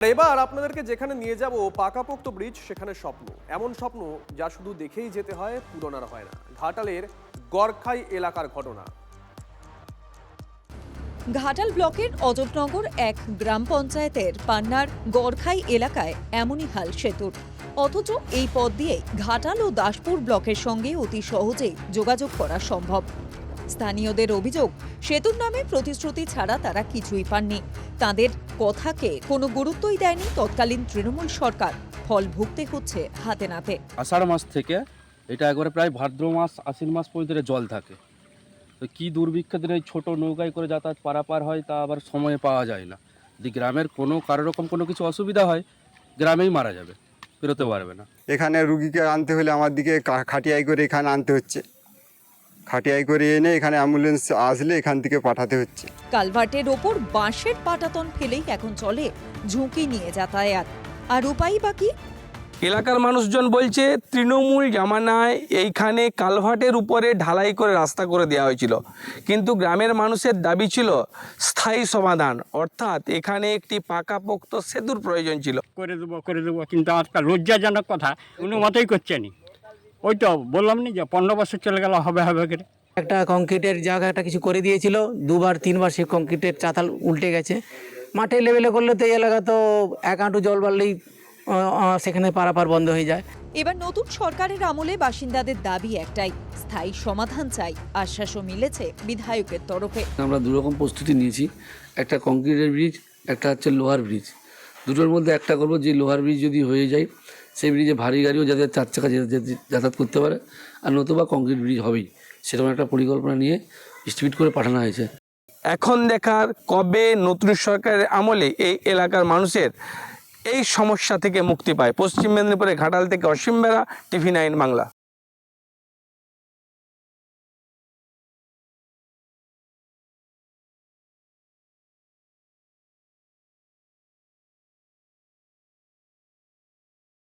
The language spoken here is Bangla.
এবার আপনাদেরকে যেখানে নিয়ে যাব পাকাপোক্ত ব্রিজ সেখানে স্বপ্ন, এমন স্বপ্ন যা শুধু দেখেই যেতে হয়, পূরণ আর হয় না। ঘাটালের গড়খাই এলাকার ঘটনা। ঘাটাল ব্লকের অজবনগর এক গ্রাম পঞ্চায়েতের পান্নার গড়খাই এলাকায় এমনই হাল সেতুর। অথচ এই পথ দিয়ে ঘাটাল ও দাসপুর ব্লকের সঙ্গে অতি সহজেই যোগাযোগ করা সম্ভব। স্থানীয়দের অভিযোগ, সেতুর নামে প্রতিশ্রুতি ছাড়া তারা কিছুই পাননি। তাদের কথাকে কোনো গুরুত্বই দেয়নি তৎকালীন তৃণমূল সরকার। ফল ভুগতে হচ্ছে হাতে নাতে। আষাঢ় মাস থেকে এটা একবারে প্রায় ভাদ্র মাস আশ্বিন মাস পর্যন্ত জল থাকে। তো কী দুর্ভিক্ষের দিনে ছোট নৌকায় করে যাতায়াত পারাপার হয়, তা আবার সময়ে পাওয়া যায় না। যদি গ্রামের কারো রকম কোনো কিছু অসুবিধা হয়, গ্রামেই মারা যাবে, বেরোতে পারবে না। এখানে রুগীকে আনতে হলে আমার দিকে খাটিয়াই করে এখানে আনতে হচ্ছে, খাটিয়াই করে এনে এখানে অ্যাম্বুলেন্স আসলে এখান থেকে পাঠাতে হচ্ছে। কালভার্টের ওপর বাঁশের পাটাতন ফেলেই এখন চলে ঝুঁকি নিয়ে যাতায়াত। আর উপায় বাকি? এলাকার মানুষজন বলছে তৃণমূল জামানায় এইখানে কালভার্টের উপরে ঢালাই করে রাস্তা করে দেওয়া হয়েছিল, কিন্তু গ্রামের মানুষের দাবি ছিল স্থায়ী সমাধান, অর্থাৎ এখানে একটি পাকাপোক্ত সেতুর প্রয়োজন ছিল। করে দেবো, কিন্তু আজকাল লজ্জাজনক কথা, কোনো মতেই করছে নি। ওই তো বললাম নি যে 15 বছর চলে গেল, হবে করে একটা কংক্রিটের জায়গাটা কিছু করে দিয়েছিল, 2-3 বার সেই কংক্রিটের চাতাল উল্টে গেছে। মাঠে লেভেলে করলে তো এই এলাকা তো 1 হাঁটু জল বাড়লেই সেখানে পারাপার বন্ধ হয়ে যায়। এবার নতুন সরকারের আমলে বাসিন্দাদের দাবি একটাই, স্থায়ী সমাধান চাই। আশ্বাসও মিলেছে বিধায়কের তরফে। আমরা দুরকম প্রস্তুতি নিয়েছি, একটা কংক্রিটের ব্রিজ, একটা হচ্ছে লোহার ব্রিজ। দুটোর মধ্যে একটা করবো, যে লোহার ব্রিজ যদি হয়ে যায় সেই ব্রিজে ভারী গাড়িও যাতে 4 চাকা যাতায়াত করতে পারে, আর নতুবা কংক্রিট ব্রিজ হবেই, সেরকম একটা পরিকল্পনা নিয়ে এস্টিমেট করে পাঠানো হয়েছে। এখন দেখার কবে নতুন সরকারের আমলে এই এলাকার মানুষের এই সমস্যা থেকে মুক্তি পায়। পশ্চিম মেদিনীপুরে ঘাটাল থেকে অসীম বেরা, TV9 বাংলা।